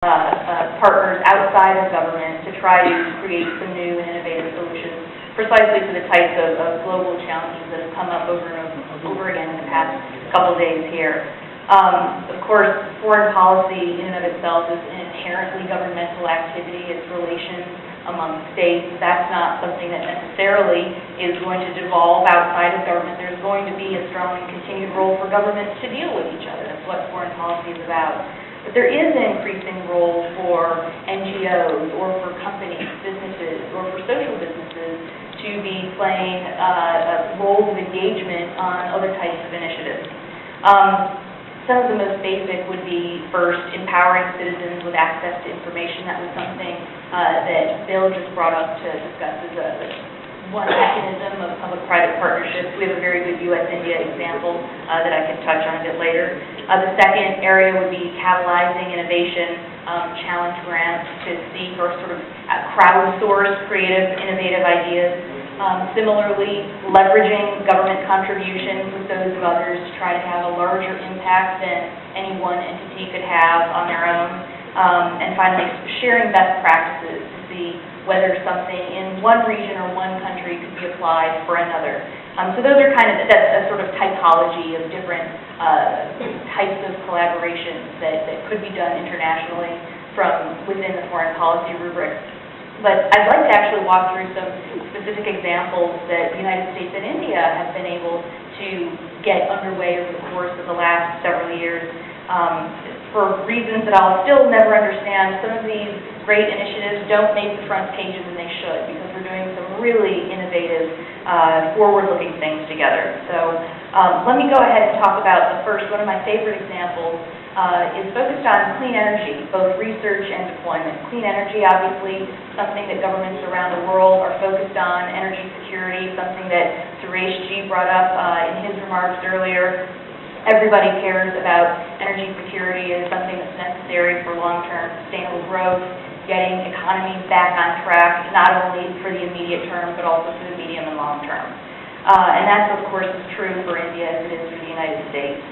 partners outside of government to try to create some new and innovative solutions precisely to the types of global challenges that have come up over and over again in the past couple of days here. Of course, foreign policy in and of itself is an inherently governmental activity. It's relations among states. That's not something that necessarily is going to devolve outside of government. There's going to be a strong and continued role for governments to deal with each other. That's what foreign policy is about. But there is an increasing role for NGOs or for companies, businesses, or for social businesses to be playing roles of engagement on other types of initiatives. Some of the most basic would be, first, empowering citizens with access to information. That was something that Bill just brought up to discuss as one mechanism of public-private partnerships. We have a very good U.S.-India example that I can touch on a bit later. The second area would be catalyzing innovation, challenge grants to seek or sort of crowdsource creative, innovative ideas. Similarly, leveraging government contributions with those of others to try to have a larger impact than any one entity could have on their own. And finally, sharing best practices to see whether something in one region or one country could be applied for another. So those are kind of, that's a sort of typology of different types of collaborations that could be done internationally from within the foreign policy rubric. But I'd like to actually walk through some specific examples that the United States and India have been able to get underway over the course of the last several years. For reasons that I'll still never understand, some of these great initiatives don't make the front pages, and they should, because we're doing some really innovative, forward-looking things together. So let me go ahead and talk about the first. One of my favorite examples is focused on clean energy, both research and deployment. Clean energy, obviously, something that governments around the world are focused on. Energy security, something that Suresh G. brought up in his remarks earlier. Everybody cares about energy security as something that's necessary for long-term sustainable growth, getting economies back on track, not only for the immediate term, but also for the medium and long term. And that, of course, is true for India as it is for the United States.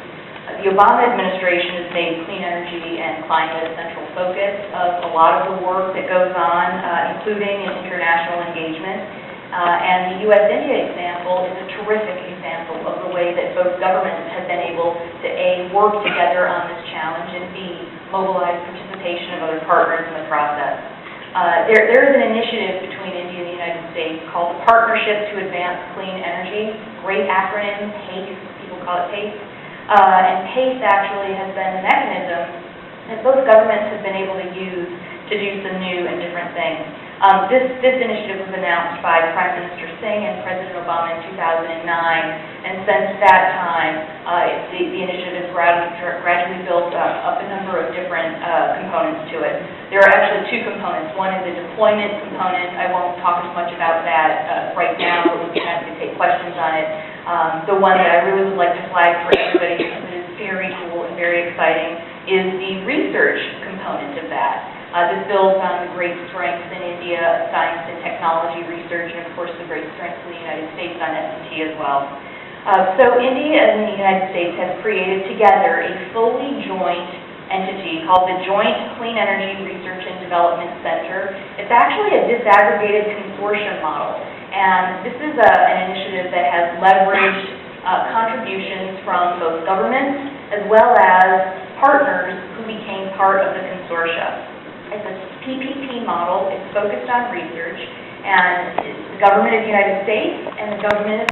The Obama administration has made clean energy and climate a central focus of a lot of the work that goes on, including in international engagement. And the U.S.-India example is a terrific example of the way that both governments have been able to, A, work together on this challenge, and B, mobilize participation of other partners in the process. There is an initiative between India and the United States called the Partnership to Advance Clean Energy. Great acronym, PACE, people call it PACE. And PACE actually has been a mechanism that both governments have been able to use to do some new and different things. This initiative was announced by Prime Minister Singh and President Obama in 2009, and since that time, the initiative has gradually built up a number of different components to it. There are actually two components. One is a deployment component. I won't talk as much about that right now, but we'll be happy to take questions on it. The one that I really would like to flag for everybody, because it is very cool and very exciting, is the research component of that. This builds on the great strengths in India, science and technology research, and of course the great strengths in the United States on S&T as well. So India and the United States have created together a fully joint entity called the Joint Clean Energy Research and Development Center. It's actually a disaggregated consortium model, and this is an initiative that has leveraged contributions from both governments as well as partners who became part of the consortia. It's a PPP model. It's focused on research, and it's the government of the United States and the government of